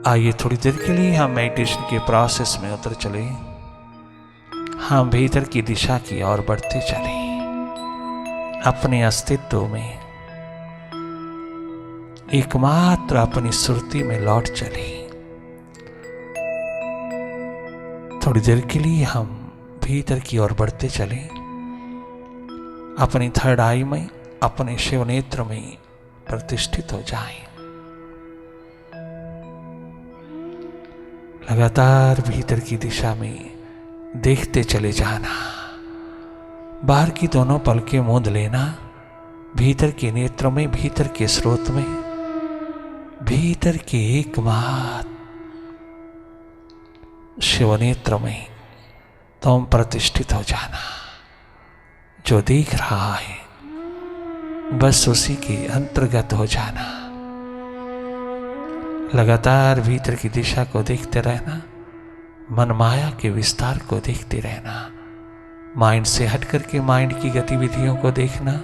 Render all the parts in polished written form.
आइए थोड़ी देर के लिए हम मेडिटेशन के प्रोसेस में उतर चले। हम भीतर की दिशा की ओर बढ़ते चले, अपने अस्तित्व में एकमात्र अपनी सुरती में लौट चले। थोड़ी देर के लिए हम भीतर की ओर बढ़ते चले, अपनी थर्ड आई में, अपने शिव नेत्र में प्रतिष्ठित हो जाएं। लगातार भीतर की दिशा में देखते चले जाना, बाहर की दोनों पलकें मूंद लेना, भीतर के नेत्र में, भीतर के स्रोत में, भीतर के एकमात्र शिव नेत्र में तुम प्रतिष्ठित हो जाना। जो देख रहा है बस उसी के अंतर्गत हो जाना। लगातार भीतर की दिशा को देखते रहना, मन माया के विस्तार को देखते रहना, माइंड से हट करके माइंड की गतिविधियों को देखना,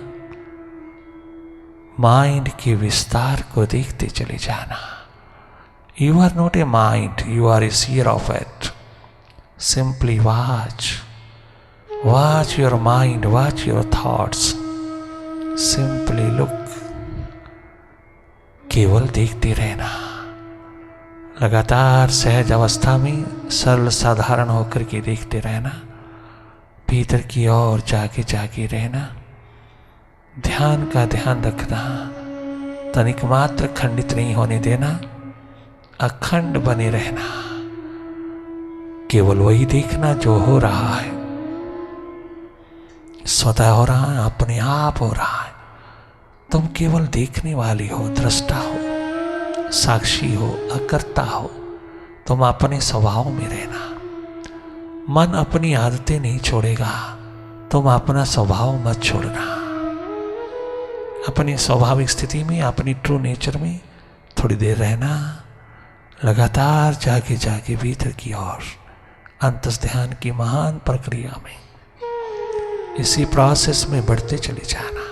माइंड के विस्तार को देखते चले जाना। You are not a mind, you are a seer of it. Simply watch your mind, watch your thoughts, simply look, केवल देखते रहना। लगातार सहज अवस्था में सरल साधारण होकर के देखते रहना, भीतर की ओर जागे जागे रहना, ध्यान का ध्यान रखना, तनिक मात्र खंडित नहीं होने देना, अखंड बने रहना। केवल वही देखना जो हो रहा है, स्वतः हो रहा है, अपने आप हो रहा है। तुम केवल देखने वाली हो, दृष्टा हो, साक्षी हो, अकर्ता हो। तुम अपने स्वभाव में रहना। मन अपनी आदतें नहीं छोड़ेगा, तुम अपना स्वभाव मत छोड़ना। अपनी स्वाभाविक स्थिति में, अपनी ट्रू नेचर में थोड़ी देर रहना, लगातार जागे जागे भीतर की ओर अंतस ध्यान की महान प्रक्रिया में, इसी प्रोसेस में बढ़ते चले जाना।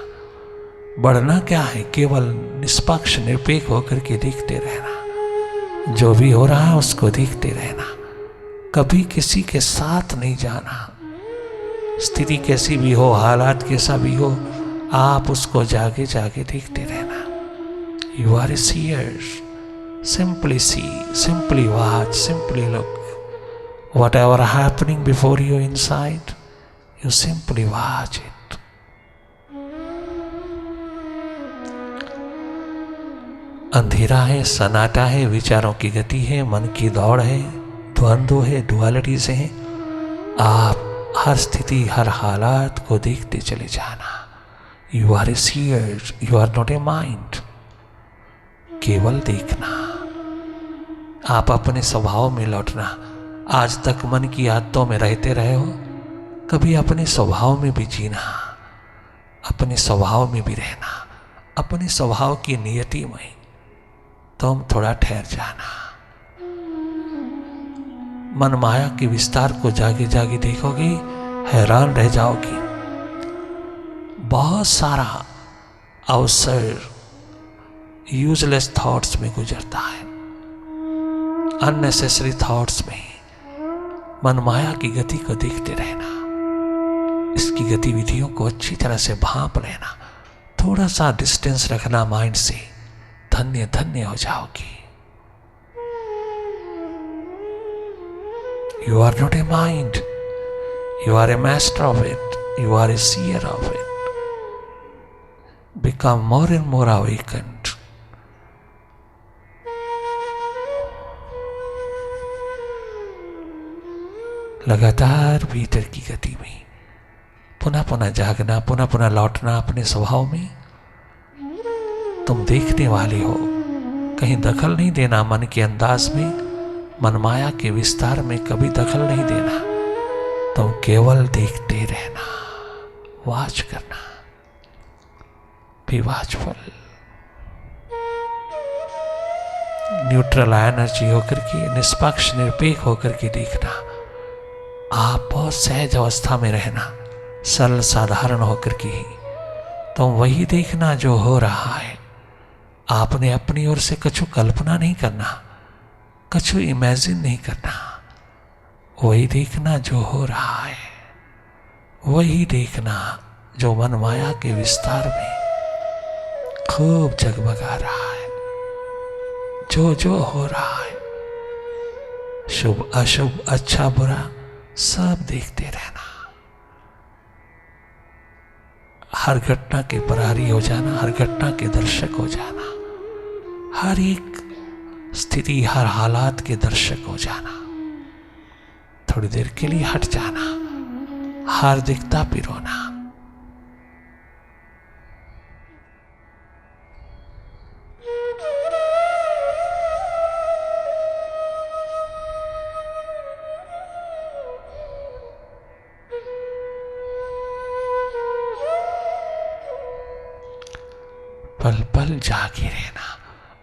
बढ़ना क्या है, केवल निष्पक्ष निरपेक्ष होकर के देखते रहना। जो भी हो रहा है उसको देखते रहना, कभी किसी के साथ नहीं जाना। स्थिति कैसी भी हो, हालात कैसा भी हो, आप उसको जागे जागे देखते रहना। You are a seer, simply see, simply watch, simply look. Whatever happening before you inside, you simply watch it. अंधेरा है, सन्नाटा है, विचारों की गति है, मन की दौड़ है, द्वंद्व है, डुअलिटीज है। आप हर स्थिति, हर हालात को देखते चले जाना। You are a seer, you are not a mind. केवल देखना, आप अपने स्वभाव में लौटना। आज तक मन की आदतों में रहते रहे हो, कभी अपने स्वभाव में भी जीना, अपने स्वभाव में भी रहना, अपने स्वभाव की नियति में तुम थोड़ा ठहर जाना। मन माया के विस्तार को जागे जागे देखोगे, हैरान रह जाओगी। बहुत सारा अवसर यूजलेस थॉट्स में गुजरता है, अननेसेसरी थॉट्स में। मन माया की गति को देखते रहना, इसकी गतिविधियों को अच्छी तरह से भांप लेना, थोड़ा सा डिस्टेंस रखना माइंड से, धन्य धन्य हो जाओगी। You are not a mind, you are a master of it, you are a seer of it. Become more and more awakened. लगातार भीतर की गति में पुनः पुनः जागना, पुनः पुनः लौटना अपने स्वभाव में। तुम देखने वाले हो, कहीं दखल नहीं देना मन के अंदाज में, मन माया के विस्तार में कभी दखल नहीं देना। तुम केवल देखते रहना, वॉच करना, बी वॉचफुल। न्यूट्रल एनर्जी होकर के, निष्पक्ष निरपेक्ष होकर के देखना। आप बहुत सहज अवस्था में रहना, सरल साधारण होकर के ही तुम वही देखना जो हो रहा है। आपने अपनी ओर से कुछ कल्पना नहीं करना, कछु इमेजिन नहीं करना, वही देखना जो हो रहा है, वही देखना जो मन माया के विस्तार में खूब जगमगा रहा है। जो जो हो रहा है, शुभ अशुभ, अच्छा बुरा, सब देखते रहना। हर घटना के प्रहरी हो जाना, हर घटना के दर्शक हो जाना, हर एक स्थिति, हर हालात के दर्शक हो जाना। थोड़ी देर के लिए हट जाना, हार्दिकता पिरोना। पल पल जागे रहना,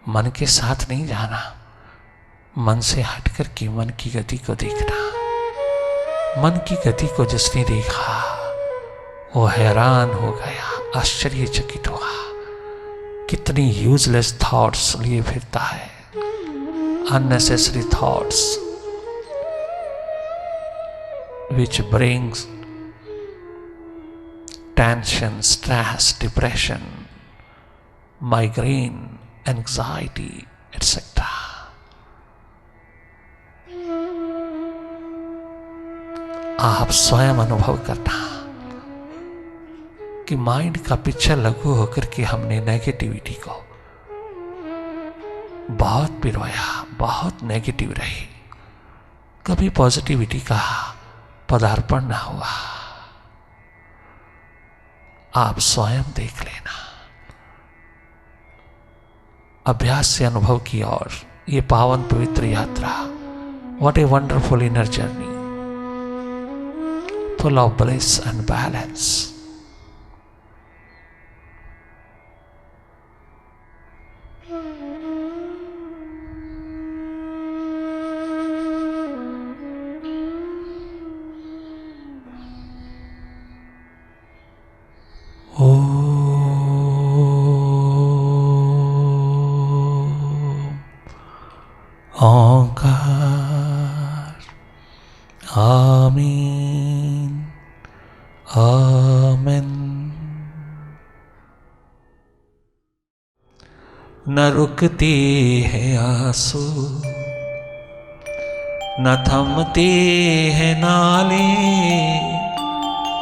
मन के साथ नहीं जाना, मन से हटकर के मन की गति को देखना। मन की गति को जिसने देखा वो हैरान हो गया, आश्चर्यचकित हुआ। कितनी यूजलेस थॉट्स लिए फिरता है, unnecessary thoughts which brings tension, stress, depression, migraine, anxiety, etc. आप स्वयं अनुभव करना कि माइंड का पिक्चर लघु होकर के हमने नेगेटिविटी को बहुत पिरोया, बहुत नेगेटिव रही, कभी पॉजिटिविटी का पदार्पण ना हुआ। आप स्वयं देख लेना। अभ्यास से अनुभव की और ये पावन पवित्र यात्रा, what a wonderful inner journey, full of bliss and balance. ओंकार आमीन आमीन। न रुकते हैं आंसू, न थमते हैं नाले,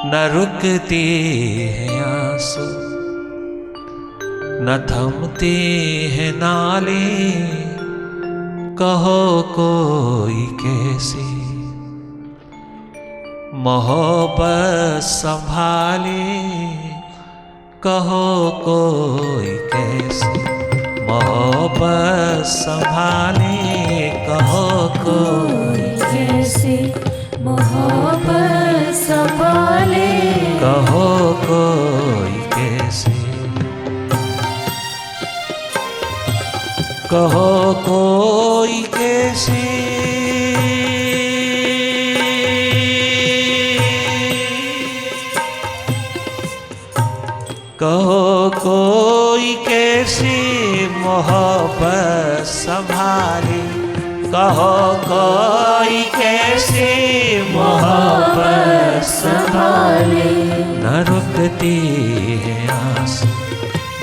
न रुकते हैं आंसू, न थमते हैं नाले। कहो कोई कैसे मोहब्बत संभाले, कहो कोई कैसे मोहब्बत संभाले, कहो कोई कैसे मोहब्बत संभाले, कहो कोई कैसे, कहो कोई कैसे, कहो कोई कैसे मोहब्बत संभाले, कहो कोई कैसे मोहब्बत संभाले। न रुकती है आंसू,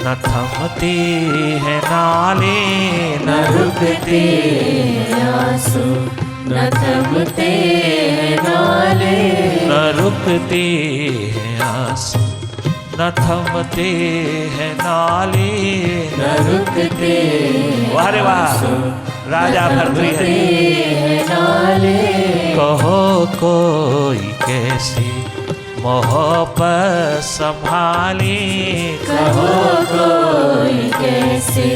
न थमते हैं नाले, न रुकते आंसू, न थमते हैं नाले, न रुकते हैं आंसू, न थमते हैं नाले, न रुकते वाह रे वाह, राजा भरतरी नाले। कहो कोई कैसी मोहब्बत संभाले, कहो कोई कैसे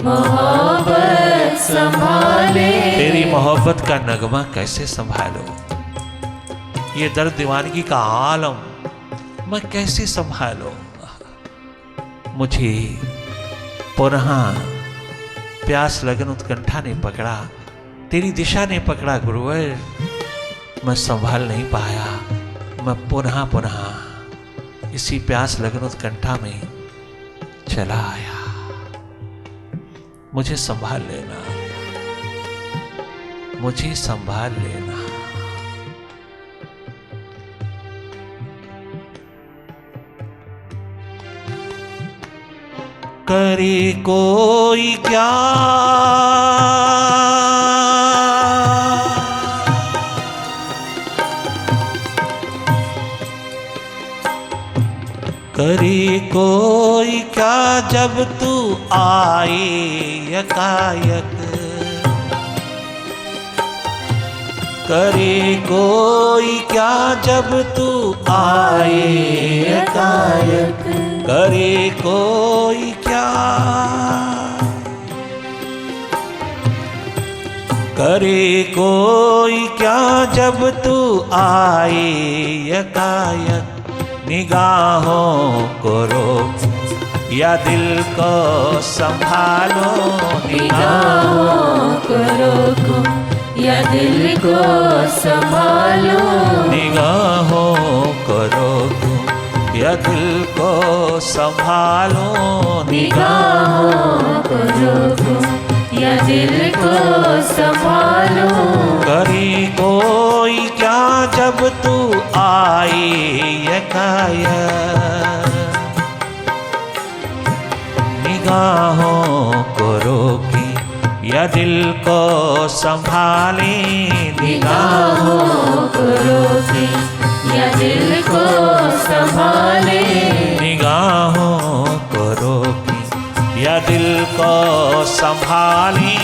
मोहब्बत संभाले, तेरी मोहब्बत का नगमा कैसे संभालो, ये दर्द दीवानगी का आलम मैं कैसे संभालो। मुझे पुनः प्यास लगन उत्कंठा ने पकड़ा, तेरी दिशा ने पकड़ा गुरुवर, मैं संभाल नहीं पाया। मैं पुनः पुनः इसी प्यास लगन उत्कंठा में चला आया, मुझे संभाल लेना। मुझे संभाल लेना। करे कोई क्या करे कोई क्या जब तू आए यकायक। करे कोई क्या जब तू आए यकायक। करे कोई क्या करे कोई क्या जब तू आए यकायक। निगाहों को रोक या दिल को संभालो। निगाहों को रोको या दिल को संभालो। निगाहों को रोको या दिल को संभालो। निगाहों को रोको या दिल को संभालो। करे कोई क्या जब तू आए यकायक। निगाहों को रोके या दिल को संभाले। निगाहों को रोके या दिल को संभाले। निगाहों को रोके या दिल को संभाले।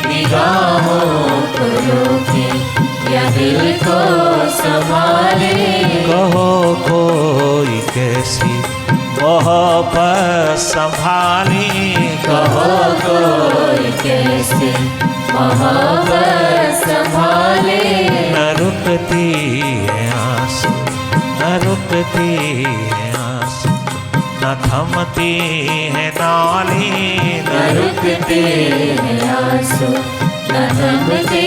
निगाहों को रोके या दिल को संभाले। कहो कोई कैसी मोहब्बत संभाले। कहो कोई कैसे मोहब्बत संभाले। न रुकती है आंसू न रुकती है आंसू। न थमती है नाली न रुकते हैं आंसू न थमते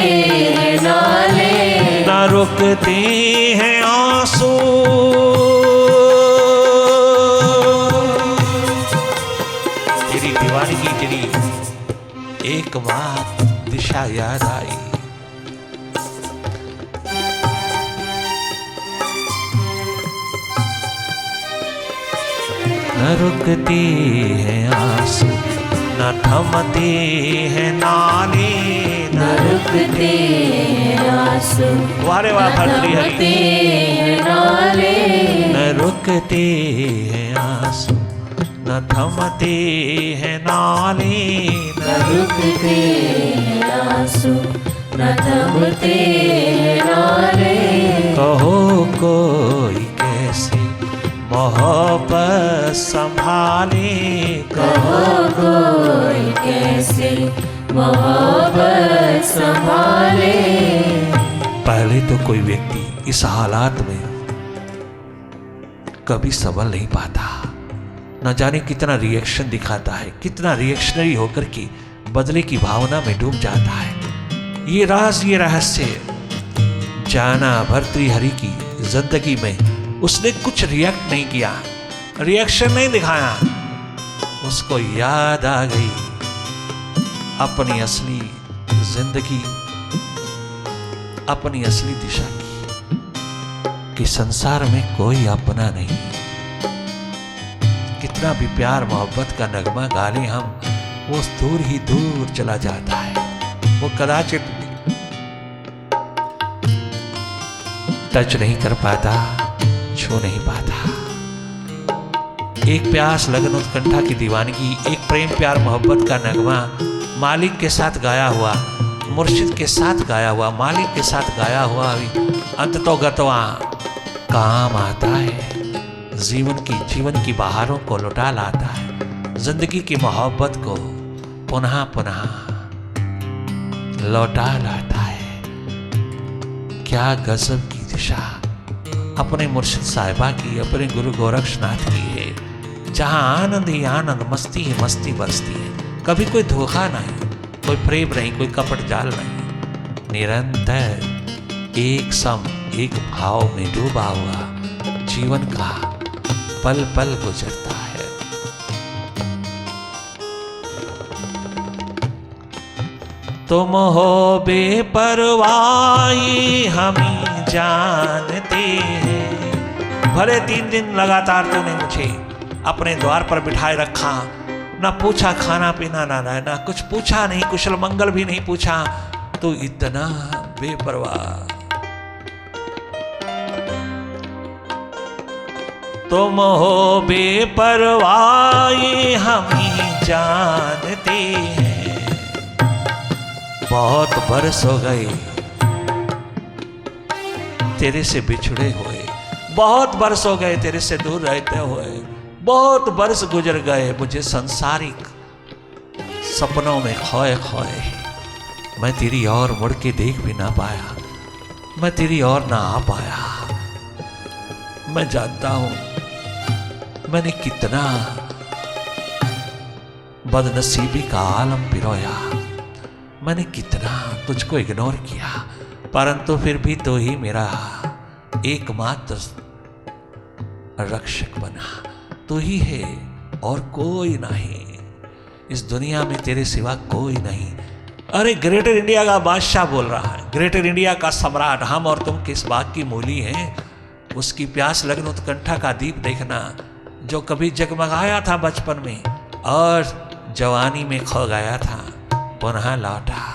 हैं नाले। न रुकती है आंसू। तेरी दीवानगी तेरी एक बात दिशा याद आई। न रुकती है आंसू न थमती है नाली। न रुकते हैं आंसू वारे वाह न भर्तृहरि। थमते हैं नाले। न रुकती है आंसू न थमती है नाली। न रुकते हैं आंसू न थमते हैं नाले। कहो कोई कैसे मोहब्बत संभाले। कहो कोई कैसे मोहब्बत संभाले। पहले तो कोई व्यक्ति इस हालात में कभी संभल नहीं पाता। न जाने कितना रिएक्शन दिखाता है, कितना रिएक्शनरी होकर के बदले की भावना में डूब जाता है। ये राज ये रहस्य जाना भर्तृहरि की जिंदगी में उसने कुछ रिएक्ट नहीं किया, रिएक्शन नहीं दिखाया। उसको याद आ गई अपनी असली जिंदगी, अपनी असली दिशा की, कि संसार में कोई अपना नहीं। कितना भी प्यार मोहब्बत का नगमा गा लें हम, वो दूर ही दूर चला जाता है। वो कदाचित टच नहीं कर पाता, छू नहीं पाता। एक प्यास लगन उत्कंठा की दीवानगी, एक प्रेम प्यार मोहब्बत का नगमा मालिक के साथ गाया हुआ, मुर्शिद के साथ गाया हुआ, मालिक के साथ गाया हुआ अंततोगत्वा काम आता है। जीवन की बहारों को लौटा लाता है, जिंदगी की मोहब्बत को पुनः पुनः लौटा लाता है। क्या गजब की दिशा अपने मुर्शिद साहिबा की, अपने गुरु गोरक्षनाथ की है, जहां आनंद ही आनंद, मस्ती ही मस्ती बरसती है। कभी कोई धोखा नहीं, कोई प्रेम नहीं, कोई कपट जाल नहीं। निरंतर एक सम एक भाव में डूबा हुआ जीवन का पल पल गुजरता है। तुम हो बेपरवाही हम ही जानते हैं। भले 3 दिन लगातार तूने मुझे अपने द्वार पर बिठाए रखा, ना पूछा खाना पीना ना रहना, कुछ पूछा नहीं, कुशल मंगल भी नहीं पूछा, तू इतना बेपरवाह। तुम हो बेपरवाही हम ही जानते हैं। बहुत बरस हो गए तेरे से बिछड़े हुए, बहुत बरस हो गए तेरे से दूर रहते हुए, बहुत बरस गुजर गए मुझे संसारिक सपनों में खोए खोए। मैं तेरी ओर मुड़ के देख भी ना पाया, मैं तेरी ओर ना आ पाया। मैं जानता हूं मैंने कितना बदनसीबी का आलम पिरोया, मैंने कितना तुझको इग्नोर किया, परंतु फिर भी तो ही मेरा एकमात्र रक्षक बना। तू ही है और कोई नहीं, इस दुनिया में तेरे सिवा कोई नहीं। अरे ग्रेटर इंडिया का बादशाह बोल रहा है, ग्रेटर इंडिया का सम्राट। हम और तुम किस बाग की मूली हैं? उसकी प्यास लगन उत्कंठा का दीप देखना, जो कभी जगमगाया था बचपन में और जवानी में खो गया था, पुनः लौटा।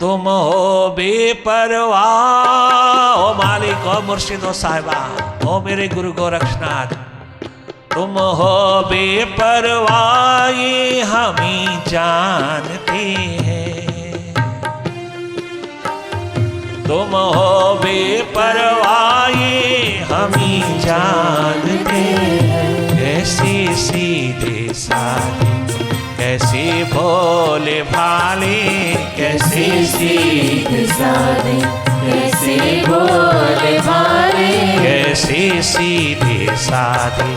तुम हो बेपरवाह ओ मालिक, ओ मुर्शिद, ओ साहिबा, ओ मेरे गुरु गोरक्षनाथ। तुम हो बेपरवाह ये हम ही जानते हैं। तुम हो बेपरवाह ये हम ही जानते हैं। कैसे सीधे साधे, कैसे भोले भाले, कैसे सीधे साधे, कैसे भोले भाले, कैसे सीधे साधे,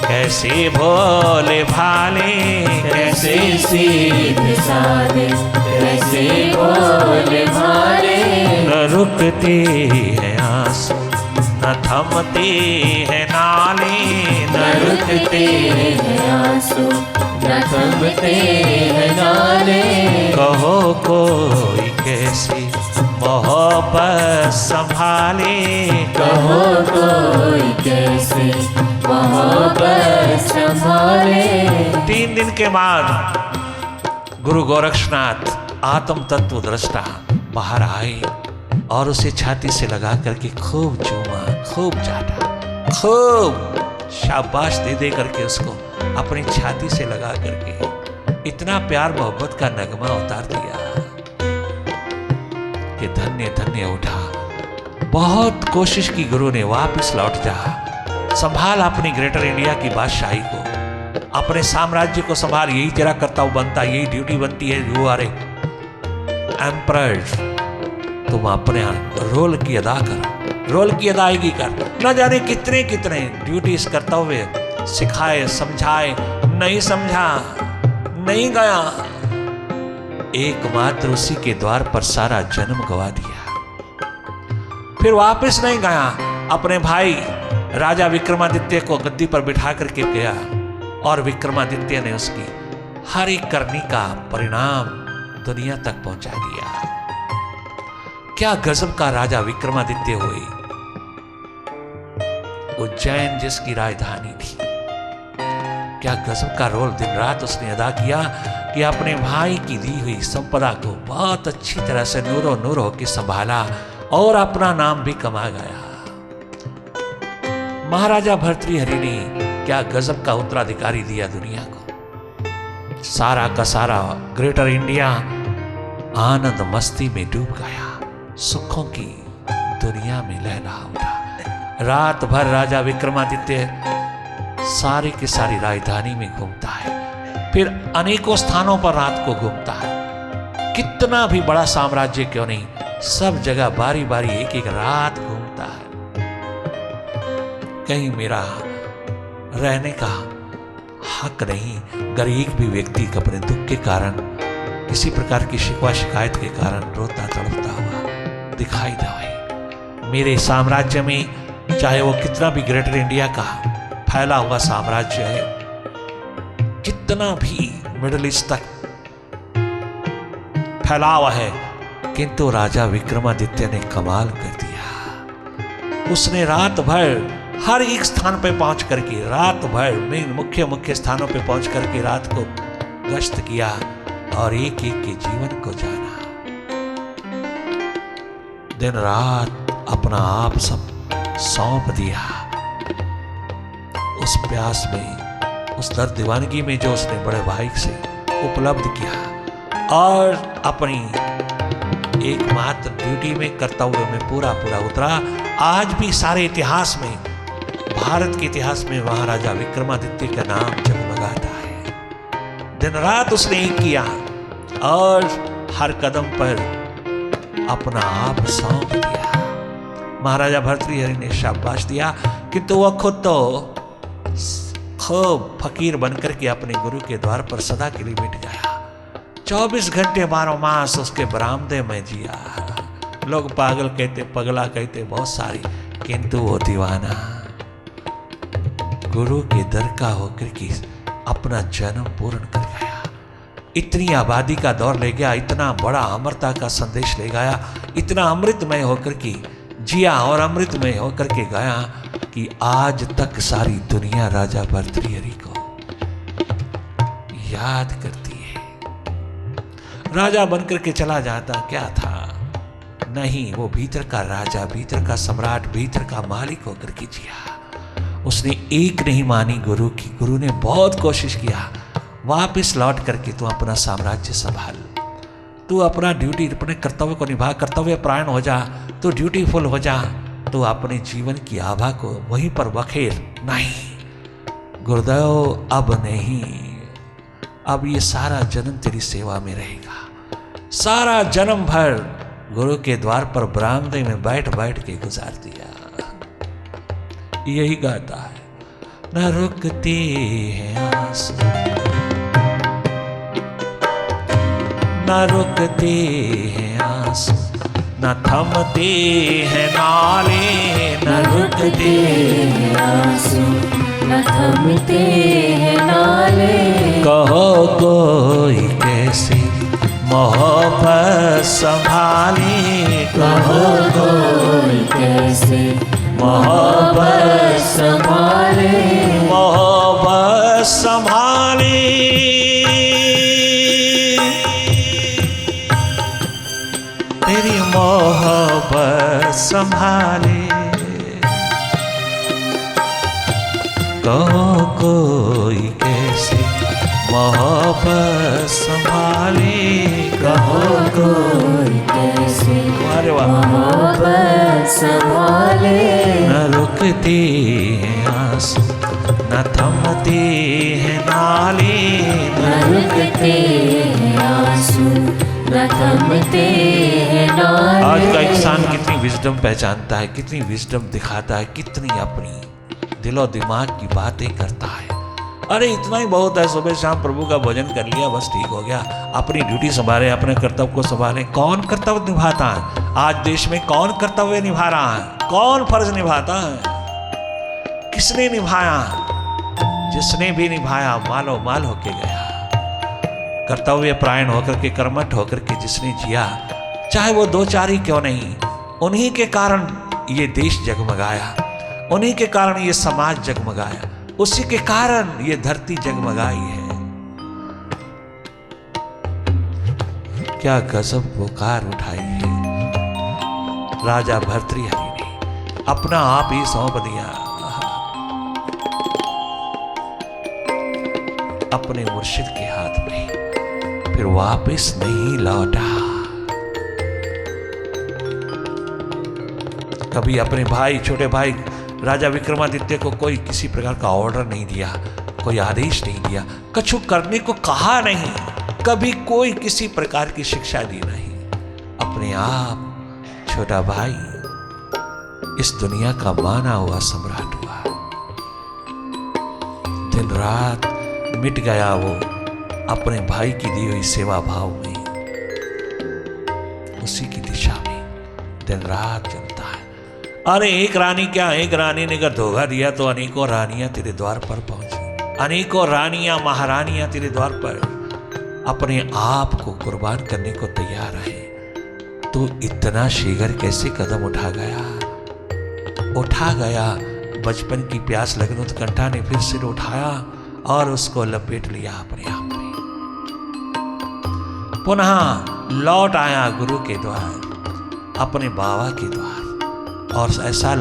कैसे भोले भाले, कैसे सीधे साधे, कैसे भोले भाले। न रुकते हैं आंसू, न थमते हैं नाले, न रुकते हैं आंसू, न थमते हैं नाले। कहो कोई कैसे मोहब्बत संभाले, कहो कोई कैसे मोहब्बत संभाले। 3 दिन के बाद गुरु गोरक्षनाथ आत्म तत्व दृष्टा बाहर आए और उसे छाती से लगा करके खूब चूमा, खूब चाटा, खूब शाबाश दे दे करके उसको अपनी छाती से लगा करके इतना प्यार मोहब्बत का नगमा उतार दिया कि धन्य धन्य उठा। बहुत कोशिश की गुरु ने, वापस लौट जा, संभाल अपनी ग्रेटर इंडिया की बादशाही को, अपने साम्राज्य को संभाल, यही तेरा कर्तव्य बनता, यही ड्यूटी बनती है। यू आर एम्परर, तुम अपने रोल की अदा कर, रोल की अदायगी कर। न जाने कितने कितने ड्यूटी इस कर्तव्य सिखाए, समझाए, नहीं समझा, नहीं गया, एकमात्र उसी के द्वार पर सारा जन्म गवा दिया। फिर वापस नहीं गया, अपने भाई राजा विक्रमादित्य को गद्दी पर बिठा करके गया और विक्रमादित्य ने उसकी हर एक करनी का परिणाम दुनिया तक पहुंचा दिया। क्या गजब का राजा विक्रमादित्य हुए। उज्जैन जिसकी राजधानी थी, क्या गजब का रोल दिन रात उसने अदा किया कि अपने भाई की दी हुई संपदा को बहुत अच्छी तरह से नूरो नूर होकर संभाला और अपना नाम भी कमा गया। महाराजा भर्तृहरि ने क्या गजब का उत्तराधिकारी दिया दुनिया को। सारा का सारा ग्रेटर इंडिया आनंद मस्ती में डूब गया, सुखों की दुनिया में लहरा उठा। रात भर राजा विक्रमादित्य सारी की सारी राजधानी में घूमता है, फिर अनेकों स्थानों पर रात को घूमता है। कितना भी बड़ा साम्राज्य क्यों नहीं, सब जगह बारी बारी एक एक रात घूमता है। कहीं मेरा रहने का हक नहीं, अगर एक भी व्यक्ति अपने दुख के कारण, किसी प्रकार की शिकवा शिकायत के कारण रोता तड़पता हुआ दिखाई दे, मेरे साम्राज्य में, चाहे वो कितना भी ग्रेटर इंडिया का फैला हुआ साम्राज्य है, कितना भी मिडिल ईस्ट तक फैलाव है, किंतु राजा विक्रमादित्य ने कमाल कर दिया। उसने रात भर हर एक स्थान पर पहुंच करके, रात भर में मुख्य मुख्य स्थानों पर पहुंच करके रात को गश्त किया और एक एक के जीवन को जाना। दिन रात अपना आप सब सौंप दिया उस प्यास में, उस दर्द दीवानगी में जो उसने बड़े भाई से उपलब्ध किया, और अपनी एकमात्र ड्यूटी में, कर्तव्य में पूरा पूरा उतरा। आज भी सारे इतिहास में, भारत के इतिहास में महाराजा विक्रमादित्य का नाम जगमगाता है। दिन रात उसने एक किया और हर कदम पर अपना आप सौंप दिया। महाराजा भर्तृहरि ने शाबाश दिया, किंतु वह खुद तो खूब फकीर बनकर के अपने गुरु के द्वार पर सदा के लिए बैठ गया। 24 घंटे 12 मास उसके बरामदे में जिया। लोग पागल कहते, पगला कहते बहुत सारी, किंतु वो दीवाना गुरु के दर का होकर के अपना जन्म पूर्ण कर गया। इतनी आबादी का दौर ले गया, इतना बड़ा अमरता का संदेश ले गया, इतना अमृतमय होकर के जिया और अमृतमय होकर के गया कि आज तक सारी दुनिया राजा भर्तृहरि को याद करती है। राजा बनकर के चला जाता क्या था? नहीं, वो भीतर का राजा, भीतर का सम्राट, भीतर का मालिक होकर के जिया। उसने एक नहीं मानी गुरु की। गुरु ने बहुत कोशिश किया, वापस लौट करके तू अपना साम्राज्य संभाल, तू अपना ड्यूटी, अपने कर्तव्य को निभा, कर्तव्य परायण हो जा, तू ड्यूटीफुल हो जा, तो अपने जीवन की आभा को वहीं पर बखेर। नहीं गुरुदेव, अब नहीं, अब ये सारा जन्म तेरी सेवा में रहेगा। सारा जन्म भर गुरु के द्वार पर बरामदे में बैठ बैठ के गुजार दिया। यही गाता है, न रुकते हैं आंसू, न रुकते हैं आंसू, न थमते हैं नाले, न रुकते हैं आंसू, न थमते हैं नाले। कहो कोई कैसे मोहब्बत संभाले, कहो कोई कैसे मोहब्बत संभाले, मोहब्बत संभाले। तेरी मोहब्बत संभाले, कहो कोई कैसे मोहब्बत संभाले, कहो कोई कैसे अरे वाह, मोहब्बत संभाले। न रुकते हैं आंसू, न थमते हैं नाले, न रुकते हैं आंसू, न थमते हैं नाले। आज का इंसान कितनी विजडम पहचानता है, कितनी विजडम दिखाता है, कितनी अपनी दिलो दिमाग की बातें करता है। अरे इतना ही बहुत है, सुबह शाम प्रभु का भोजन कर लिया, बस ठीक हो गया। अपनी ड्यूटी संभाले, अपने कर्तव्य को संभाले। कौन कर्तव्य निभाता है आज देश में? कौन कर्तव्य निभा रहा है? कौन फर्ज निभाता है? किसने निभाया? जिसने भी निभाया मालो माल होके गया। कर्तव्य परायण होकर के, कर्मठ होकर के जिसने जिया, चाहे वो दो चार ही क्यों नहीं, उन्हीं के कारण ये देश जगमगाया, उन्हीं के कारण ये समाज जगमगाया, उसी के कारण ये धरती जगमगाई है। क्या गजब पुकार उठाई है राजा भर्तृहरि ने, अपना आप ही सौंप दिया अपने मुर्शिद के हाथ में, फिर वापस नहीं लौटा। कभी अपने भाई, छोटे भाई राजा विक्रमादित्य को कोई किसी प्रकार का ऑर्डर नहीं दिया, कोई आदेश नहीं दिया, कछु करने को कहा नहीं, कभी कोई किसी प्रकार की शिक्षा दी नहीं। अपने आप छोटा भाई इस दुनिया का माना हुआ सम्राट हुआ। दिन रात मिट गया वो अपने भाई की दी हुई सेवा भाव में, उसी की दिशा में दिन रात चलता है। अरे एक रानी क्या, एक रानी ने अगर धोखा दिया तो अनेकों रानियां तेरे द्वार पर पहुंची, अनेकों रानियां महारानियां तेरे द्वार पर अपने आप को कुर्बान करने को तैयार है, तो इतना शीघ्र कैसे कदम उठा गया। बचपन की प्यास लगन उत्कंठा ने फिर सिर उठाया और उसको लपेट लिया अपने आप में। पुनः लौट आया गुरु के द्वार, अपने बाबा के द्वार, और ऐसा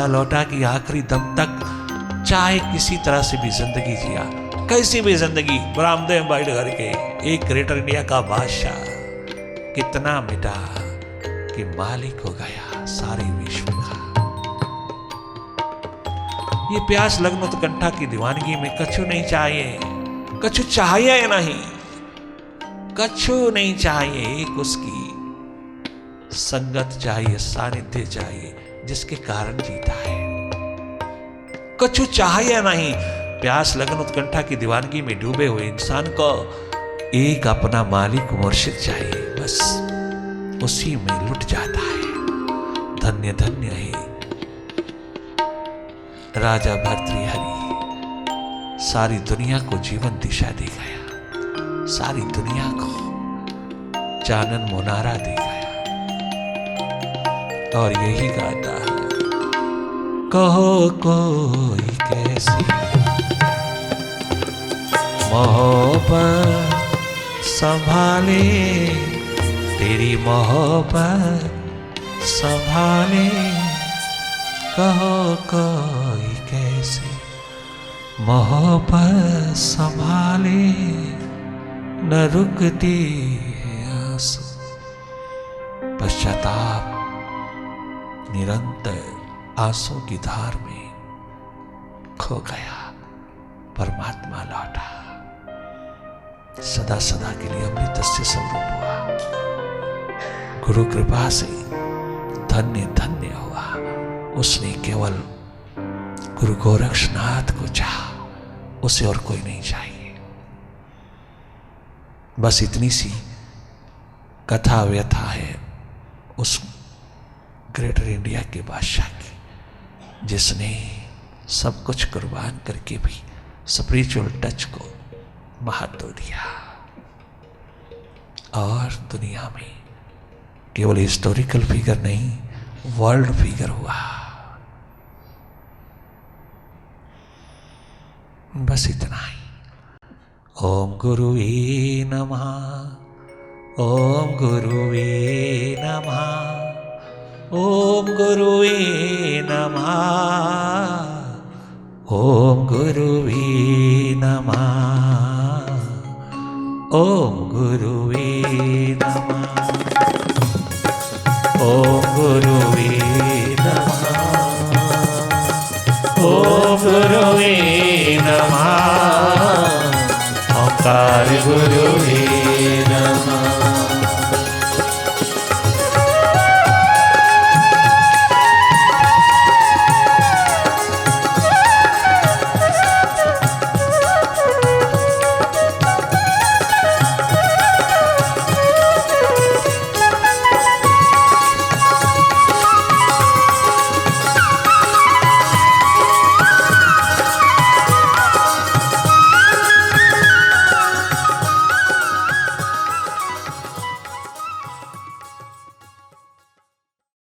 लौटा कि आखिरी दम तक चाहे किसी तरह से भी जिंदगी जिया। कैसी भी जिंदगी, रामदेव भाई घर के एक ग्रेटर इंडिया का बादशाह कितना मिटा कि मालिक हो गया सारे विश्व का। ये प्यास लग्न उत्कंठा की दीवानगी में कछु नहीं चाहिए, कछु चाहिए नहीं, कछु नहीं चाहिए। एक उसकी संगत चाहिए, सानिध्य चाहिए, जिसके कारण जीता है। कछु चाहिए नहीं। प्यास लगन उत्कंठा की दीवानगी में डूबे हुए इंसान को एक अपना मालिक मुर्शिद चाहिए, बस उसी में लुट जाता है। धन्य धन्य है राजा भर्तृहरि, सारी दुनिया को जीवन दिशा दे गया, सारी दुनिया को चानन मुनारा दे गया, और यही गाता है, कहो कोई कैसी मोहब्बत संभाले, तेरी मोहब्बत संभाले, कहो कोई कैसे मोहब्बत संभाले, न रुकती है आंसू, पश्चाताप निरंतर आंसू की धार में खो गया, परमात्मा लौटा, सदा सदा के लिए अमृत से स्वरूप हुआ। गुरु कृपा से धन्य धन्य हुआ। उसने केवल गुरु गोरक्षनाथ को चाहा, उसे और कोई नहीं चाहिए। बस इतनी सी कथा व्यथा है उस ग्रेटर इंडिया के बादशाह की, जिसने सब कुछ कुर्बान करके भी स्पिरिचुअल टच को महत्व दिया, और दुनिया में केवल हिस्टोरिकल फिगर नहीं, वर्ल्ड फिगर हुआ। बस इतना ही। ओम गुरुवे नमः, ओम गुरुवे नमः, ओम गुरुवे नमः, ओम गुरुवे नमः, ओम गुरुवे नमः, ओम गुरुवे नमः, ओम गुरुवे नमः, ओंकार गुरुवे